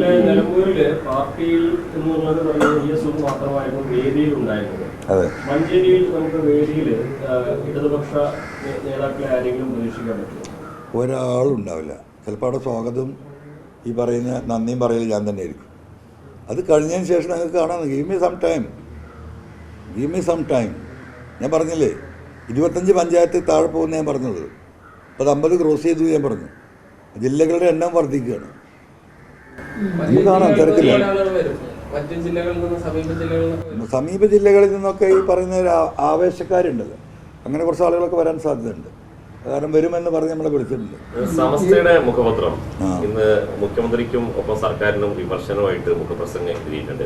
നിലമ്പൂരില് പാർട്ടിയിൽ എന്നുള്ളത് പറഞ്ഞ മാത്രമായിരുന്നു വേദിയിൽ ഉണ്ടായിരുന്നത്. മഞ്ചേരിയിൽ നമുക്ക് വേദിയിൽ ഇടതുപക്ഷ നേതാക്കളെ ആരെങ്കിലും പ്രതീക്ഷിക്കാൻ പറ്റും? ഒരാളുണ്ടാവില്ല. ചിലപ്പോൾ അവിടെ സ്വാഗതം ഈ പറയുന്ന നന്ദിയും പറയൽ ഞാൻ തന്നെ ആയിരിക്കും. അത് കഴിഞ്ഞതിന് ശേഷം ഞങ്ങൾക്ക് കാണാം. Give me some time. ഞാൻ പറഞ്ഞില്ലേ 25 പഞ്ചായത്ത് താഴെ പോകുന്ന ഞാൻ പറഞ്ഞത്. അത് 50 ക്രോസ് ചെയ്തു ഞാൻ പറഞ്ഞു. ജില്ലകളുടെ എണ്ണം വർദ്ധിക്കുകയാണ്. നമുക്ക് കാണാം, തിരക്കില്ല. സമീപ ജില്ലകളിൽ നിന്നൊക്കെ ഈ പറയുന്ന ആവേശക്കാരുണ്ടല്ലോ, അങ്ങനെ കുറച്ച് ആളുകളൊക്കെ വരാൻ സാധ്യതയുണ്ട്. കാരണം വരുമെന്ന് പറഞ്ഞ് നമ്മളെ വിളിച്ചിട്ടുണ്ട്. സമസ്തയുടെ മുഖപത്രം ഇന്ന് മുഖ്യമന്ത്രിക്കും ഒപ്പം സർക്കാരിനും വിമർശനമായിട്ട് മുഖപ്രസംഗം എഴുതിയിട്ടുണ്ട്.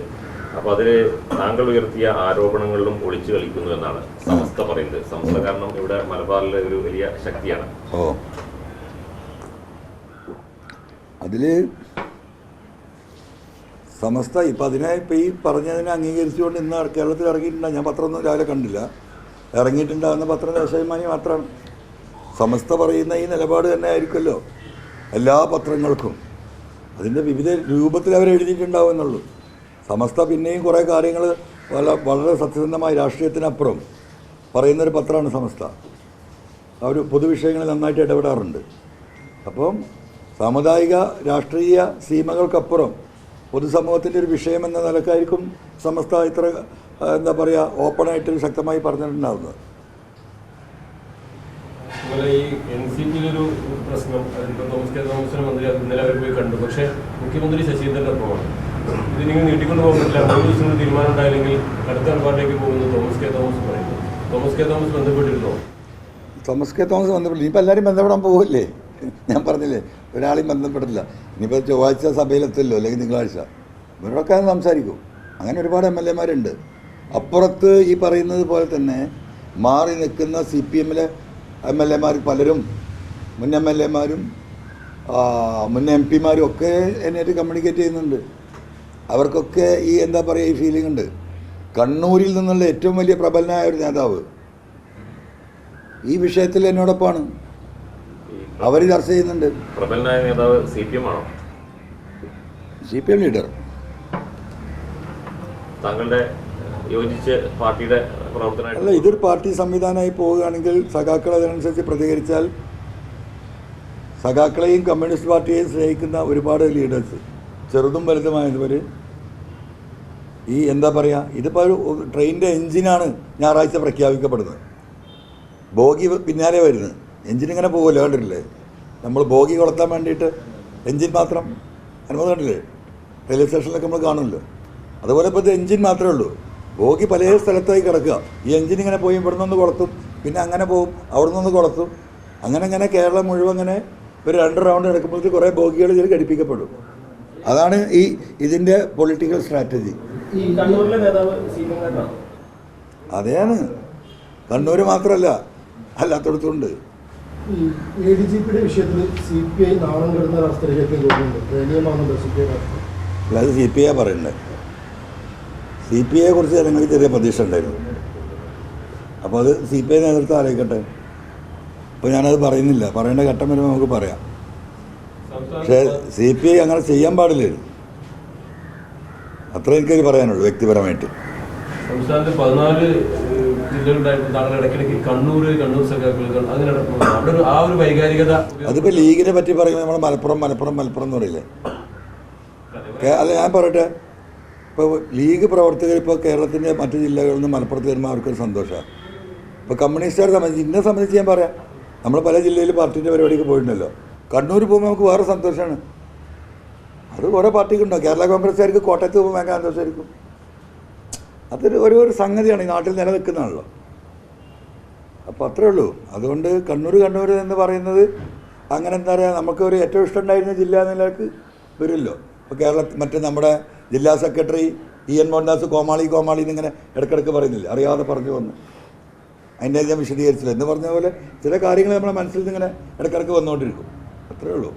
അപ്പൊ അതില് താങ്കൾ ഉയർത്തിയ ആരോപണങ്ങളിലും ഒളിച്ചു കളിക്കുന്നു എന്നാണ് സമസ്ത പറയുന്നത്. സമസ്ത കാരണം ഇവിടെ മലബാറിലെ ഒരു വലിയ ശക്തിയാണ്. അതില് സമസ്ത ഇപ്പം ഈ പറഞ്ഞതിനെ അംഗീകരിച്ചുകൊണ്ട് ഇന്ന് കേരളത്തിൽ ഇറങ്ങിയിട്ടുണ്ടാകും. ഞാൻ പത്രമൊന്നും രാവിലെ കണ്ടില്ല. ഇറങ്ങിയിട്ടുണ്ടാകുന്ന പത്രം ദേശാഭിമാനി മാത്രമാണ്. സമസ്ത പറയുന്ന ഈ നിലപാട് തന്നെ ആയിരിക്കുമല്ലോ എല്ലാ പത്രങ്ങൾക്കും. അതിൻ്റെ വിവിധ രൂപത്തിൽ അവർ എഴുതിയിട്ടുണ്ടാവും എന്നുള്ളൂ. സമസ്ത പിന്നെയും കുറേ കാര്യങ്ങൾ വളരെ സത്യസന്ധമായി രാഷ്ട്രീയത്തിനപ്പുറം പറയുന്നൊരു പത്രമാണ് സമസ്ത. അവർ പൊതുവിഷയങ്ങളിൽ നന്നായിട്ട് ഇടപെടാറുണ്ട്. അപ്പം സാമുദായിക രാഷ്ട്രീയ സീമകൾക്കപ്പുറം പൊതുസമൂഹത്തിൻ്റെ ഒരു വിഷയം എന്ന നിലക്കായിരിക്കും സമസ്ത ഇത്ര എന്താ പറയുക ഓപ്പണായിട്ട് ശക്തമായി പറഞ്ഞിട്ടുണ്ടാകുന്നത്. ഈ NCP-യിലൊരു പ്രശ്നം തോമസ് മന്ത്രി ഇന്നലെ അവർ പോയി കണ്ടു. പക്ഷേ മുഖ്യമന്ത്രി ശശീന്ദ്രൻ്റെ ഒപ്പമാണ്. ഇത് നിങ്ങൾ നീട്ടിക്കൊണ്ട് പോകാൻ പറ്റില്ല. 3 ദിവസങ്ങൾ തീരുമാനം ഉണ്ടായില്ലെങ്കിൽ അടുത്ത ഏർപ്പാട്ടിലേക്ക് പോകുന്നത് തോമസ് പറയുന്നു. തോമസ് ബന്ധപ്പെട്ടിരുന്നോ? തോമസ് ബന്ധപ്പെട്ടില്ല. ഇനിയിപ്പോൾ എല്ലാവരും ബന്ധപ്പെടാൻ പോകില്ലേ? ഞാൻ പറഞ്ഞില്ലേ, ഒരാളെയും ബന്ധപ്പെടില്ല. ഇനിയിപ്പോൾ ചൊവ്വാഴ്ച സഭയിലെത്തില്ലോ, അല്ലെങ്കിൽ തിങ്കളാഴ്ച ഇവരോടൊക്കെ സംസാരിക്കും. അങ്ങനെ ഒരുപാട് MLA-മാരുണ്ട്. അപ്പുറത്ത് ഈ പറയുന്നത് പോലെ തന്നെ മാറി നിൽക്കുന്ന CPM-ലെ MLA-മാർ പലരും, മുൻ MLA-മാരും മുൻ MP-മാരും ഒക്കെ എന്നെയായിട്ട് കമ്മ്യൂണിക്കേറ്റ് ചെയ്യുന്നുണ്ട്. അവർക്കൊക്കെ ഈ എന്താ പറയുക ഈ ഫീലിംഗ് ഉണ്ട്. കണ്ണൂരിൽ നിന്നുള്ള ഏറ്റവും വലിയ പ്രബലനായ ഒരു നേതാവ് ഈ വിഷയത്തിൽ എന്നോടൊപ്പമാണ്. അവർ ചർച്ച ചെയ്യുന്നുണ്ട്. പ്രബലനായ നേതാവ് CPM ആണോ? CPM leader. താങ്കളുടെ യോജിച്ച് പാർട്ടിയുടെ പ്രവർത്തനമായിട്ട് അല്ല, ഇതൊരു പാർട്ടി സംവിധാനമായി പോവുകയാണെങ്കിൽ സഖാക്കൾ അതിനനുസരിച്ച് പ്രതികരിച്ചാൽ സഖാക്കളെയും കമ്മ്യൂണിസ്റ്റ് പാർട്ടിയെയും സ്നേഹിക്കുന്ന ഒരുപാട് ലീഡേഴ്സ് ചെറുതും വലുതുമായവർ ഈ എന്താ പറയുക, ഇതിപ്പോൾ ഒരു ട്രെയിനിൻ്റെ എൻജിനാണ് ഞായറാഴ്ച പ്രഖ്യാപിക്കപ്പെടുന്നത്. ബോഗി പിന്നാലെ വരുന്നത്. എൻജിനിങ്ങനെ പോകുമല്ലോ, കണ്ടിട്ടില്ലേ? നമ്മൾ ബോഗി കൊളുത്താൻ വേണ്ടിയിട്ട് എൻജിൻ മാത്രം അനുമതി കണ്ടില്ലേ? റെയിൽവേ സ്റ്റേഷനിലൊക്കെ നമ്മൾ കാണുമല്ലോ. അതുപോലെ ഇപ്പോൾ ഇത് എൻജിൻ മാത്രമേ ഉള്ളൂ. ബോഗി പല സ്ഥലത്തായി കിടക്കുക. ഈ എൻജിൻ ഇങ്ങനെ പോയി ഇവിടെ നിന്ന് കൊളുത്തും, പിന്നെ അങ്ങനെ പോവും, അവിടെ നിന്ന് കൊളുത്തും. അങ്ങനെ കേരളം മുഴുവൻ അങ്ങനെ ഒരു 2 റൗണ്ട് നടക്കുമ്പോഴത്തേക്ക് കുറേ ബോഗികൾ ഇതിൽ ഘടിപ്പിക്കപ്പെടും. അതാണ് ഇതിൻ്റെ പൊളിറ്റിക്കൽ സ്ട്രാറ്റജി. അതെയാണ്. കണ്ണൂർ മാത്രമല്ല, അല്ലാത്തടത്തുണ്ട്. ADGP-യുടെ വിഷയത്തിൽ CPI നാണം കെടുന്ന അവസ്ഥയിലേക്ക് തോന്നുന്നുണ്ട്. അത് CPI പറയുന്നത്. CPIയെ കുറിച്ച് ജനങ്ങൾക്ക് ചെറിയ പ്രതീക്ഷ ഉണ്ടായിരുന്നു. അപ്പോൾ അത് CPI നേതൃത്വം ആലോചിക്കട്ടെ. ഇപ്പോൾ ഞാനത് പറയുന്നില്ല, പറയേണ്ട ഘട്ടം വരുമ്പോൾ നമുക്ക് പറയാം. പക്ഷേ CPI അങ്ങനെ ചെയ്യാൻ പാടില്ലായിരുന്നു. അത്ര എനിക്കത് പറയാനുള്ളൂ വ്യക്തിപരമായിട്ട്. സംസ്ഥാനത്ത് 14 ജില്ലകളുണ്ടായിട്ട് താങ്കൾ ഇടയ്ക്കിടയ്ക്ക് കണ്ണൂർ സഖാക്കൾ അങ്ങനെ ആ ഒരു വൈകാരികത. അതിപ്പോൾ ലീഗിനെ പറ്റി പറയുമ്പോൾ നമ്മൾ മലപ്പുറം എന്ന് പറയില്ലേ? അല്ല, ഞാൻ പറയട്ടെ, ഇപ്പോൾ ലീഗ് പ്രവർത്തകർ ഇപ്പോൾ കേരളത്തിൻ്റെ മറ്റു ജില്ലകളിൽ നിന്ന് മലപ്പുറത്ത് വരുമ്പോൾ അവർക്കൊരു സന്തോഷമാണ്. ഇപ്പോൾ കമ്മ്യൂണിസ്റ്റുകാരെ സംബന്ധിച്ച് ഇന്നെ സംബന്ധിച്ച് ഞാൻ പറയാം, നമ്മൾ പല ജില്ലയിൽ പാർട്ടീൻ്റെ പരിപാടിക്ക് പോയിട്ടുണ്ടല്ലോ. കണ്ണൂർ പോകുമ്പോൾ നമുക്ക് വേറെ സന്തോഷമാണ്. അത് ഓരോ പാർട്ടിക്കുണ്ടോ. കേരള കോൺഗ്രസ്സുകാർക്ക് കോട്ടയത്ത് പോകുമ്പോൾ ഭയങ്കര സന്തോഷമായിരിക്കും. അതൊരു ഒരു സംഗതിയാണ്, ഈ നാട്ടിൽ നിലനിൽക്കുന്നതാണല്ലോ. അപ്പോൾ അത്രേ ഉള്ളൂ. അതുകൊണ്ട് കണ്ണൂർ എന്ന് പറയുന്നത് അങ്ങനെ എന്താ പറയുക, നമുക്കൊരു ഏറ്റവും ഇഷ്ടമുണ്ടായിരുന്ന ജില്ല എന്നുള്ളവർക്ക് വരുമല്ലോ. ഇപ്പോൾ മറ്റേ നമ്മുടെ ജില്ലാ സെക്രട്ടറി EN മോഹൻദാസ് കോമാളി എന്നിങ്ങനെ ഇടയ്ക്കിടയ്ക്ക് പറയുന്നില്ല, അറിയാതെ പറഞ്ഞു വന്ന്. അതിൻ്റെ ഞാൻ വിശദീകരിച്ചില്ല എന്ന് പറഞ്ഞ പോലെ ചില കാര്യങ്ങൾ നമ്മുടെ മനസ്സിൽ നിന്ന് ഇങ്ങനെ ഇടയ്ക്കിടയ്ക്ക് വന്നുകൊണ്ടിരിക്കും. അത്രേ ഉള്ളൂ.